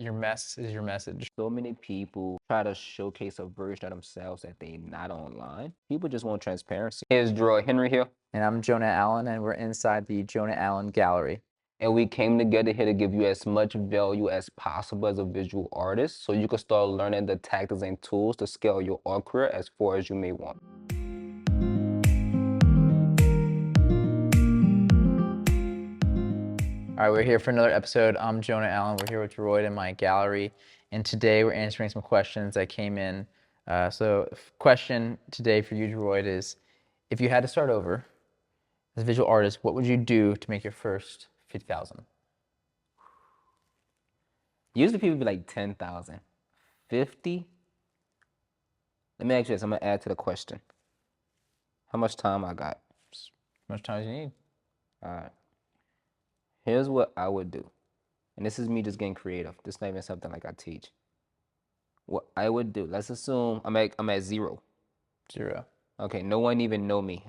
Your mess is your message. So many people try to showcase a version of themselves that they not online. People just want transparency. Here's Jaroid Henry here. And I'm Jonah Allen, and we're inside the Jonah Allen Gallery. And we came together here to give you as much value as possible as a visual artist so you can start learning the tactics and tools to scale your art career as far as you may want. All right, we're here for another episode. I'm Jonah Allen. We're here with Jaroid in my gallery, and today we're answering some questions that came in. Question today for you, Jaroid, is if you had to start over as a visual artist, what would you do to make your first 50,000? Usually people be like 10,000. 50? Let me ask you this. I'm going to add to the question. How much time I got? As much time as you need. All right. Here's what I would do. And this is me just getting creative. This is not even something like I teach. What I would do, let's assume I'm at 0. 0. Okay, no one even know me.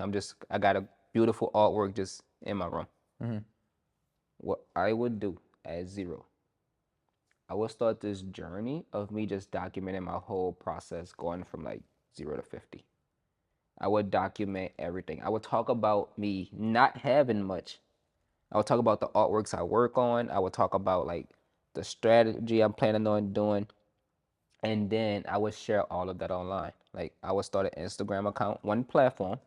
I got a beautiful artwork just in my room. Mm-hmm. What I would do at 0, I would start this journey of me just documenting my whole process going from like 0 to 50. I would document everything. I would talk about me not having much. I would talk about the artworks I work on. I would talk about like the strategy I'm planning on doing. And then I would share all of that online. Like I would start an Instagram account, one platform,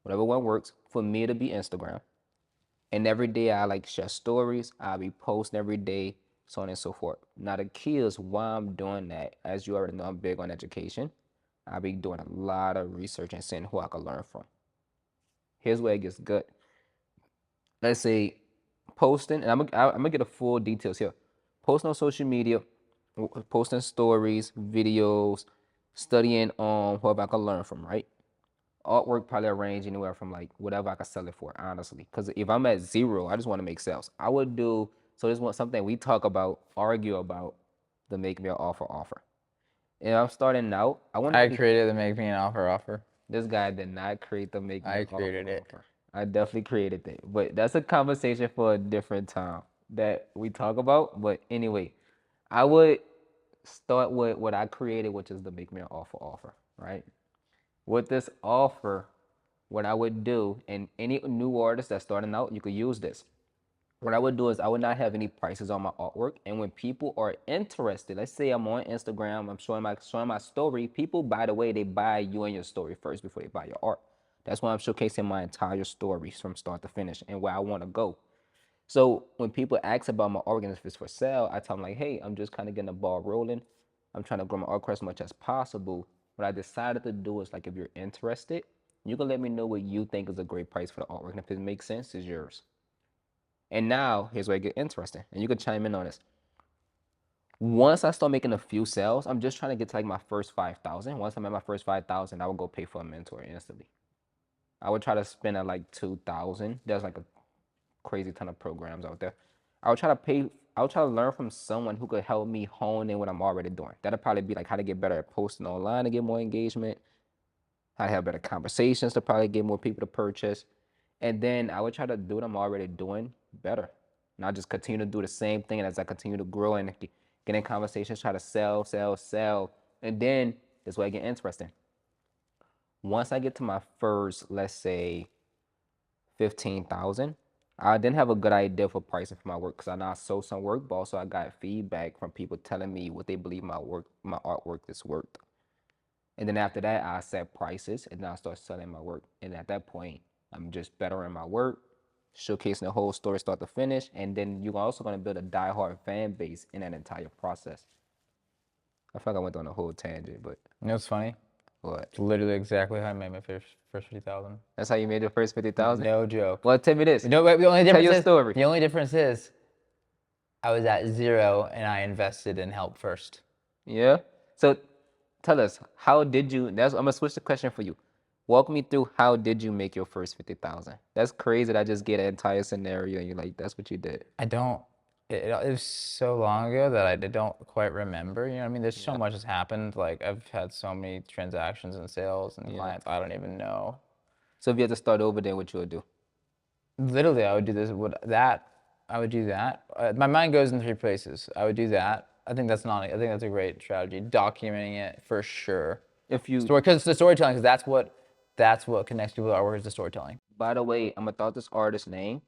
whatever one works for me to be Instagram. And every day I like share stories. I'll be posting every day, so on and so forth. Now the key is why I'm doing that. As you already know, I'm big on education. I'll be doing a lot of research and seeing who I can learn from. Here's where it gets good. Let's say posting, and I'm gonna get a full details here. Posting on social media, posting stories, videos, studying on whoever I can learn from, right? Artwork probably range anywhere from like whatever I can sell it for, honestly. Because if I'm at 0, I just want to make sales. I would do, so this is something we talk about, argue about, the make me an offer. And I'm starting out, I want to I be, created the Make Me an Offer. this guy did not create the make me I an created it. offer. I definitely created that. But that's a conversation for a different time that we talk about. But anyway, I would start with what I created, which is the make me an offer, right? With this offer, what I would do, and any new artist that's starting out, you could use this. What I would do is I would not have any prices on my artwork, and when people are interested, let's say I'm on Instagram, I'm showing my story. People, by the way, they buy you and your story first before they buy your art. That's why I'm showcasing my entire story from start to finish and where I want to go. So when people ask about my art and if it's for sale, I tell them like, hey, I'm just kind of getting the ball rolling. I'm trying to grow my art as much as possible. What I decided to do is like, if you're interested, you can let me know what you think is a great price for the artwork. And if it makes sense, it's yours. And now here's where it gets interesting. And you can chime in on this. Once I start making a few sales, I'm just trying to get to like my first 5,000. Once I'm at my first 5,000, I would go pay for a mentor instantly. I would try to spend at like 2,000. There's like a crazy ton of programs out there. I would try to pay. I would try to learn from someone who could help me hone in what I'm already doing. That'll probably be like how to get better at posting online to get more engagement, how to have better conversations to probably get more people to purchase, and then I would try to do what I'm already doing better. Not just continue to do the same thing as I continue to grow and get in conversations, try to sell, and then this way I get interesting. Once I get to my first, let's say, 15,000, I didn't have a good idea for pricing for my work because I know I sold some work, but also I got feedback from people telling me what they believe my artwork is worth. And then after that, I set prices and then I start selling my work. And at that point, I'm just bettering my work, showcasing the whole story start to finish, and then you're also gonna build a diehard fan base in that entire process. I feel like I went on a whole tangent, but You know what's funny? what? It's literally exactly how I made my first 50,000. That's how you made your first 50,000? No joke. Well, tell me this. No, but the only Tell difference your is story. the only difference is I was at 0 and I invested in help first. Yeah. So tell us, how did you? I'm gonna switch the question for you. Walk me through how did you make your first 50,000? That's crazy. That I just get an entire scenario and you're like, that's what you did. I don't. It was so long ago that I don't quite remember. You know what I mean? There's so much has happened. Like I've had so many transactions and sales and clients. I don't even know. So if you had to start over, then what you would do? Literally, I would do this. I would do that. My mind goes in 3 places. I would do that. I think that's not. I think that's a great strategy. Documenting it for sure. If you, Story, because it's the storytelling. Because that's what connects people to artwork is the storytelling. by the way, I'm gonna throw out this artist name.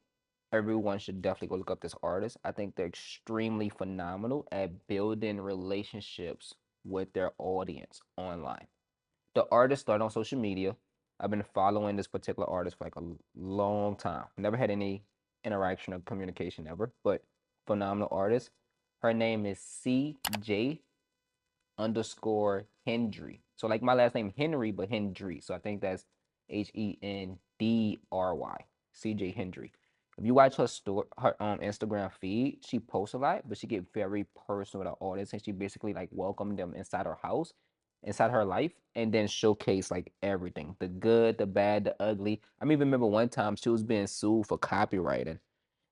Everyone should definitely go look up this artist. I think they're extremely phenomenal at building relationships with their audience online. The artist started on social media. I've been following this particular artist for like a long time. Never had any interaction or communication ever, but phenomenal artist. Her name is CJ underscore Hendry. So like my last name Henry, but Hendry. So I think that's HENDRY. CJ Hendry. If you watch her her Instagram feed, she posts a lot, but she get very personal with her audience, and she basically like welcome them inside her house, inside her life, and then showcase like everything, the good, the bad, the ugly. I even remember one time she was being sued for copywriting,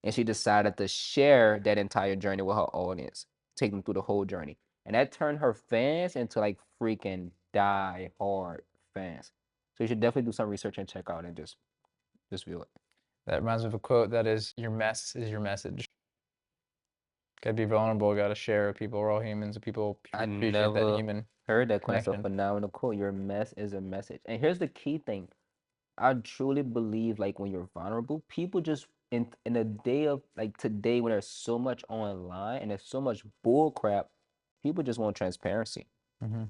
and she decided to share that entire journey with her audience, take them through the whole journey. And that turned her fans into like freaking die hard fans. So you should definitely do some research and check out and just view it. That reminds me of a quote that is, "Your mess is your message." Gotta be vulnerable. Gotta share with people. We're all humans, and people I appreciate that never human heard that quote. That's a connection. phenomenal quote. Your mess is a message. And here's the key thing. I truly believe like when you're vulnerable, people just in a day of like today when there's so much online and there's so much bull crap, people just want transparency. Mm-hmm.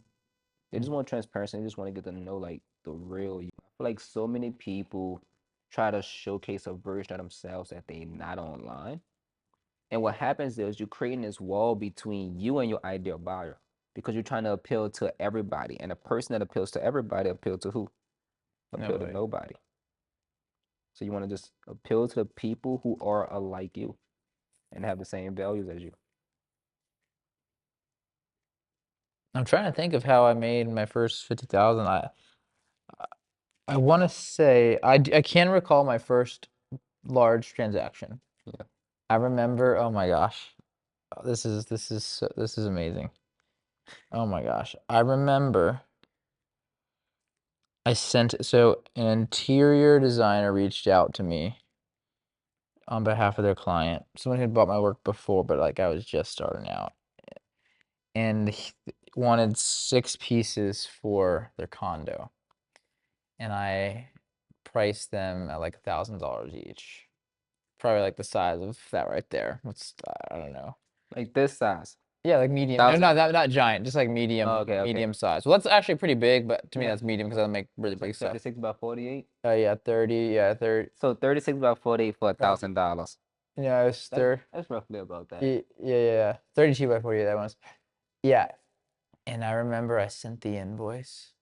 They just want transparency. They just want to get to know like the real you. I feel like so many people try to showcase a version of themselves that they not online. And what happens is you're creating this wall between you and your ideal buyer because you're trying to appeal to everybody. And a person that appeals to everybody appeal to who? Appeal to Nobody. nobody. So you want to just appeal to the people who are alike you and have the same values as you. I'm trying to think of how I made my first 50,000. I want to say I can recall my first large transaction. Yeah. I remember. Oh my gosh, this is amazing. Oh my gosh, I remember. So an interior designer reached out to me on behalf of their client. Someone who had bought my work before, but like I was just starting out, and he wanted 6 pieces for their condo, and I priced them at like $1,000 each. Probably like the size of that right there. What's I don't know. Like this size. Yeah, like medium. No, 1,000. not giant, just like Oh, medium, okay, okay. medium size. Well, that's actually pretty big, but to me Yeah. that's medium because I make really It's big like stuff. 36 by 48. Yeah, 30. Yeah, 30. So 36 by 48 for Uh, $1,000. yeah, it's That's 30. that's roughly about that. Yeah. 32 by 48. That was. Yeah, and I remember I sent the invoice,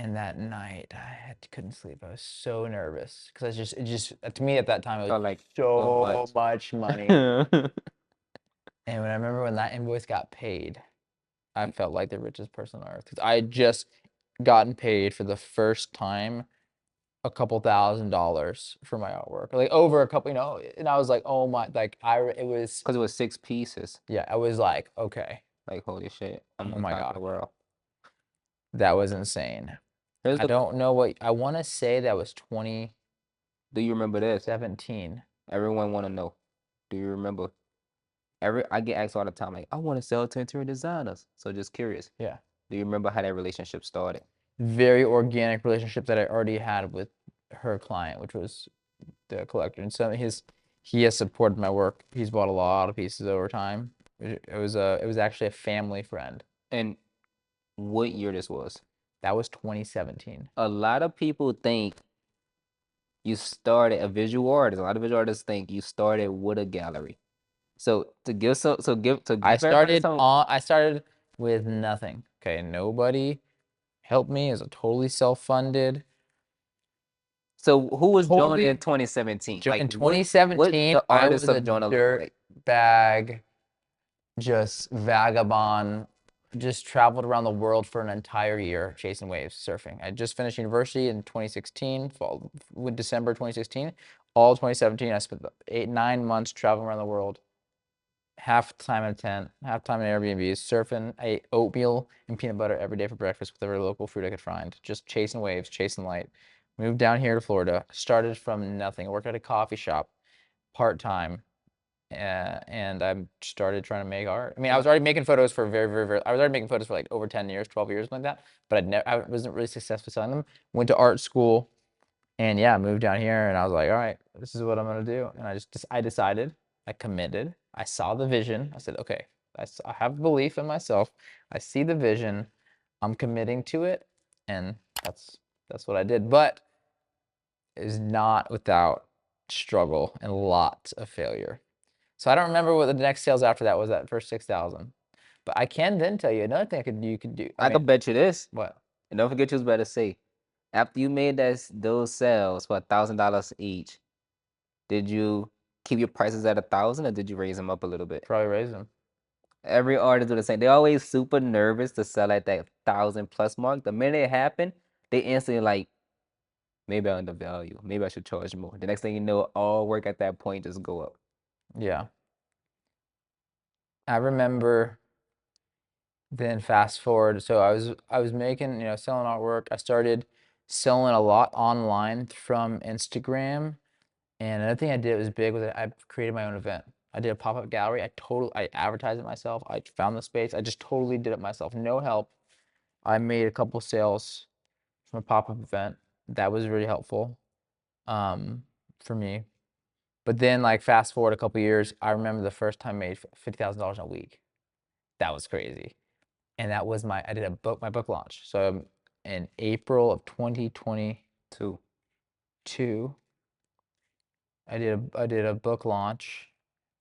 and that night couldn't sleep. I was so nervous because it just to me at that time it was Felt like so so much. much money. And when I remember when that invoice got paid, I felt like the richest person on earth because I had just gotten paid for the first time a couple $1,000s for my artwork, like over a couple, and I was like, oh my, like it was, Because it was 6 pieces. yeah, I was like, okay, Like holy shit, I'm oh on my top of God, the world. that was insane. Here's I the don't know what, I want to say that was Do you remember this? 2017. Everyone want to know. Do you remember? I get asked all the time, like, I want to sell to interior designers. So just curious. Yeah. Do you remember how that relationship started? Very organic relationship that I already had with her client, which was the collector. And so he has supported my work. He's bought a lot of pieces over time. It was actually a family friend. And what year this was? That was 2017. A lot of people think you started a visual artist. A lot of visual artists think you started with a gallery. So to give some, so give to I give everybody started some. on I started with nothing. Okay, nobody helped me. It was a totally self-funded. So who was Jonah in Totally 2017? Like in what 2017, the I artist was a of Jonah look dirt like? bag, just vagabond, just traveled around the world for an entire year chasing waves, surfing. I just finished university in 2016, fall, with December 2016. All 2017, I spent 8, 9 months traveling around the world, half time in a tent, half time in Airbnbs, surfing. I ate oatmeal and peanut butter every day for breakfast with every local food I could find, just chasing waves, chasing light. Moved down here to Florida, started from nothing. I worked at a coffee shop part time, and I started trying to make art. I mean, I Well, was already making photos for I was already making photos for like over 10 years, 12 years, something like that. But I wasn't really successful selling them. Went to art school, and yeah, I moved down here, and I was like, all right, this is what I'm gonna do. And I decided, I committed, I saw the vision. I said, okay, I have belief in myself. I see the vision. I'm committing to it, and that's what I did. But it is not without struggle and lots of failure. So I don't remember what the next sales after that was, that first 6,000. But I can then tell you another thing you could do. I I mean, could bet you this. what? And don't forget you was about to say, after you made those sales for $1,000 each, did you keep your prices at 1,000 or did you raise them up a little bit? Probably raise them. Every artist do the same. They're always super nervous to sell at that 1,000+ mark. The minute it happened, they instantly like, maybe I undervalue. Maybe I should charge more. The next thing you know, all work at that point just go up. Yeah. I remember then fast forward. So I was making, selling artwork. I started selling a lot online from Instagram. And another thing I did was big was that I created my own event. I did a pop-up gallery. I advertised it myself. I found the space. I just totally did it myself. No help. I made a couple sales from a pop-up event. That was really helpful for me. But then like fast forward a couple years, I remember the first time I made $50,000 in a week. That was crazy. And that was my my book launch. So in April of 2022, 2. I did a book launch.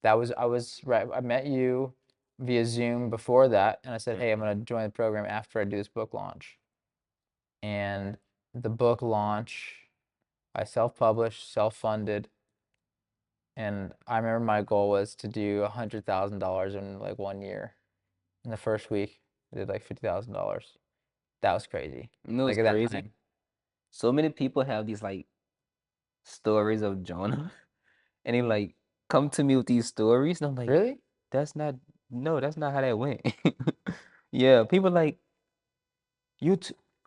I was right. I met you via Zoom before that, and I said, "Hey, I'm gonna join the program after I do this book launch." And the book launch, I self-published, self-funded, and I remember my goal was to do $100,000 in like 1 year. In the first week, I did like $50,000. That was crazy. You know Like it's at that crazy? time. So many people have these like stories of Jonah and they like come to me with these stories and I'm like, Really? that's not no, that's not how that went. Yeah, people like you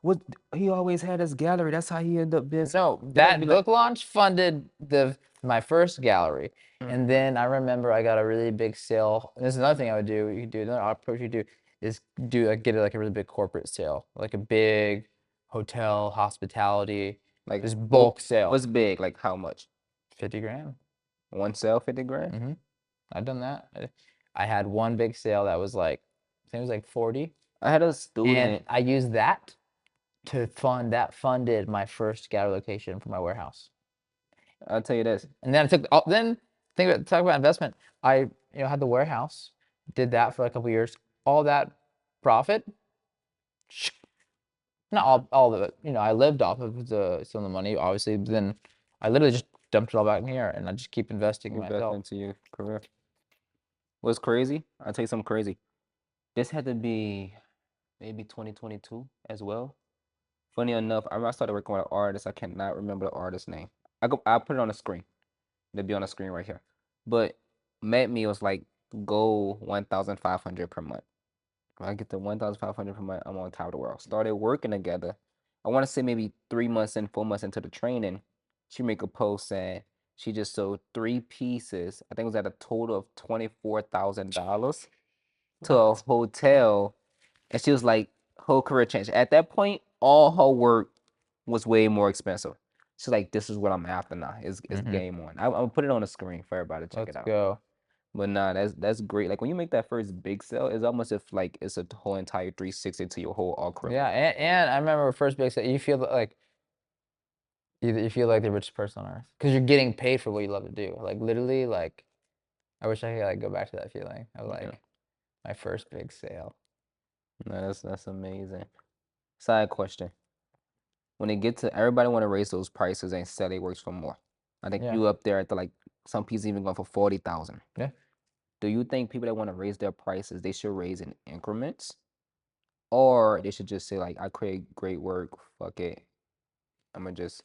what he always had his gallery. That's how he ended up being No, then I'd be that like, book launch funded the my first gallery. And mhm, then I remember I got a really big sale. And this is another thing I would do. You could do another approach you do is do like get like a really big corporate sale, like a big hotel hospitality, like just bulk sale, what's big? Like how much? 50 grand. One sale, 50 grand? Mm-hmm. I've done that. I had one big sale that was like, I think it was like 40, I had a and student, I used that to funded my first gallery location for my warehouse. I'll tell you this. And then I took all, then talk about investment. I had the warehouse, did that for a couple years. All that profit, not all of it. I lived off of some of the money, obviously. But then I literally just dumped it all back in here, and I just keep investing in Invest myself. into your career. What's crazy? I'll tell you something crazy. This had to be maybe 2022 as well. Funny enough, I remember I started working with an artist. I cannot remember the artist's name. I'll put it on the screen. It'll be on the screen right here. But met me was like goal 1,500 per month. When I get to 1,500 per month, I'm on top of the world. Started working together. I want to say maybe 3 months in, 4 months into the training, she make a post saying she just sold 3 pieces. I think it was at a total of $24,000 to a What? hotel, and she was like, whole career changed. At that point, all her work was way more expensive. She's like, this is what I'm after now. It's Mm-hmm. game on. I'm gonna put it on the screen for everybody to check it Let's out. go. But nah, that's great. Like when you make that first big sale, it's almost if like it's a whole entire 360 to your whole art career. Yeah, and I remember first big set. You feel like you feel like the richest person on earth because you're getting paid for what you love to do. Like literally, like I wish I could like go back to that feeling of Yeah, like my first big sale. no, that's amazing. Side question: when they get to everybody want to raise those prices and sell their works for more. I think Yeah, you up there at the like some pieces even going for 40,000. yeah. Do you think people that want to raise their prices they should raise in increments, or they should just say like I create great work, fuck it, I'm gonna just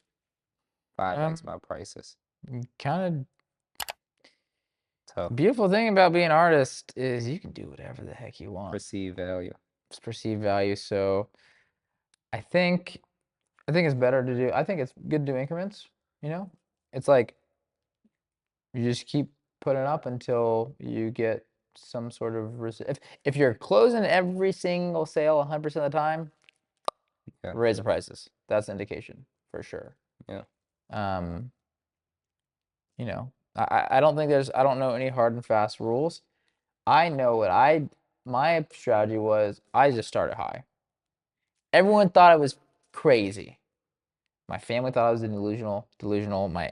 5x Um, my prices? kind of Tough. beautiful thing about being an artist is you can do whatever the heck you want. Perceived value. It's perceived value. So I think I think it's better to do. I think it's good to do increments. You know, it's like you just keep putting up until you get some sort of if you're closing every single sale 100% of the time, Yeah. raise the prices. That's an indication for sure. Yeah. Um, I don't think I don't know any hard and fast rules. I know what my strategy was I just started high. Everyone thought I was crazy. My family thought I was delusional. My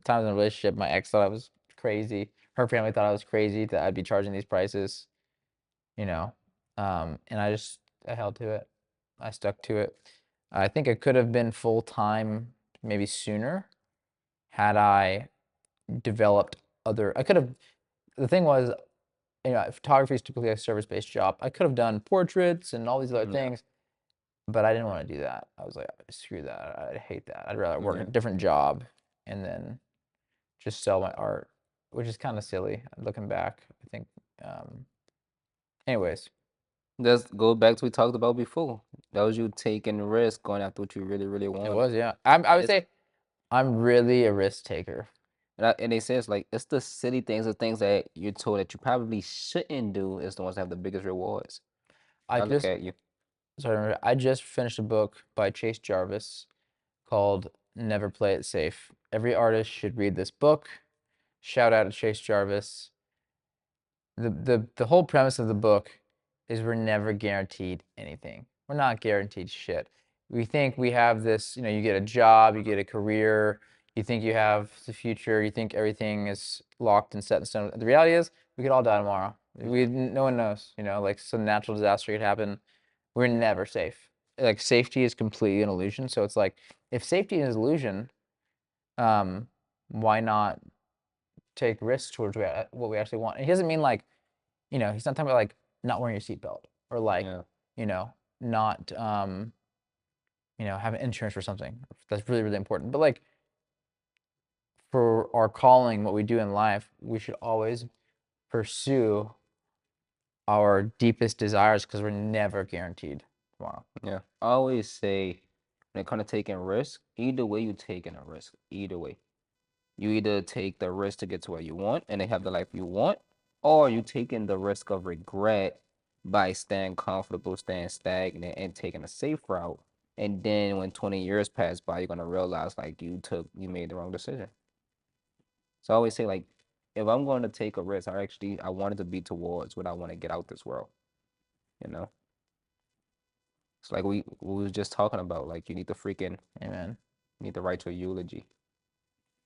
times in a relationship, my ex thought I was crazy. Her family thought I was crazy that I'd be charging these prices, you know. And I held to it. I stuck to it. I think it could have been full time maybe sooner had I developed other. I could have. The thing was, photography is typically a service-based job. I could have done portraits and all these other Yeah. things, but I didn't want to do that. I was like, screw that. I hate that. I'd rather work Yeah. a different job and then just sell my art, which is kind of silly looking back. I think. Um, anyways, Let's go back to what we talked about before. That was you taking the risk, going after what you really, really it wanted. was, yeah. I would It's say I'm really a risk taker. and they say it's like it's the silly things, the things that you're told that you probably shouldn't do is the ones that have the biggest rewards. I I look just at you. sorry, I just finished a book by Chase Jarvis called Never Play It Safe. Every artist should read this book. Shout out to Chase Jarvis. The whole premise of the book is we're never guaranteed anything. We're not guaranteed shit. We think we have this, you get a job, you get a career, you think you have the future, you think everything is locked and set in stone. The reality is we could all die tomorrow. No one knows, like some natural disaster could happen. We're never safe. Like safety is completely an illusion. So it's like if safety is an illusion, why not take risks towards what we actually want? And he doesn't mean like he's not talking about like not wearing your seatbelt or like, Yeah. not having insurance for something. That's really, really important. But like for our calling, what we do in life, we should always pursue our deepest desires because we're never guaranteed tomorrow. Yeah. I always say when it comes to taking risk, either way you taking a risk. Either way. You either take the risk to get to where you want and they have the life you want, or you taking the risk of regret by staying comfortable, staying stagnant, and taking a safe route. And then when 20 years pass by, you're gonna realize like you made the wrong decision. So I always say like if I'm going to take a risk, I want it to be towards what I want to get out this world, you know? It's like we was just talking about, like you need to freaking Amen. you need to write your eulogy.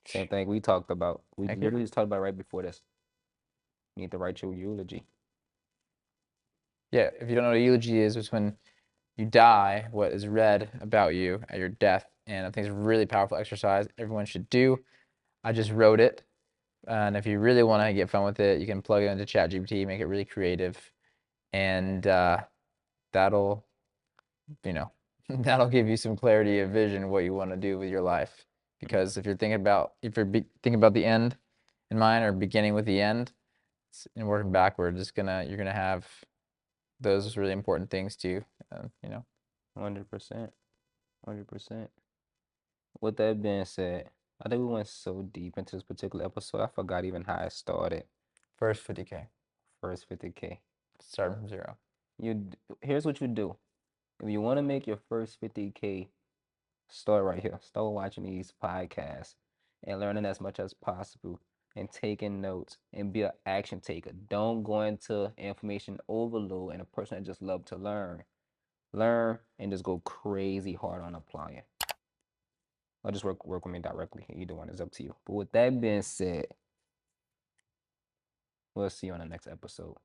Same thing we talked about. We Thank you. literally just talked about right before this. You need to write your eulogy. Yeah, if you don't know what a eulogy is, it's when you die, what is read about you at your death. And I think it's a really powerful exercise everyone should do. I just wrote it. And if you really want to get fun with it, you can plug it into ChatGPT, make it really creative, and that'll, you know, that'll give you some clarity of vision what you want to do with your life. Yeah, Because thinking about the end in mind or beginning with the end, and working backwards, you're gonna have those really important things too. 100%. 100%. With that being said, I think we went so deep into this particular episode, I forgot even how I started. First 50K, First 50K. starting from zero. Here's what you do. If you want to make your first 50K, start right here. Start watching these podcasts and learning as much as possible and taking notes and be an action taker. Don't go into information overload and a person that just love to learn. Learn and just go crazy hard on applying. Or just work with me directly. Either one is up to you. But with that being said, we'll see you on the next episode.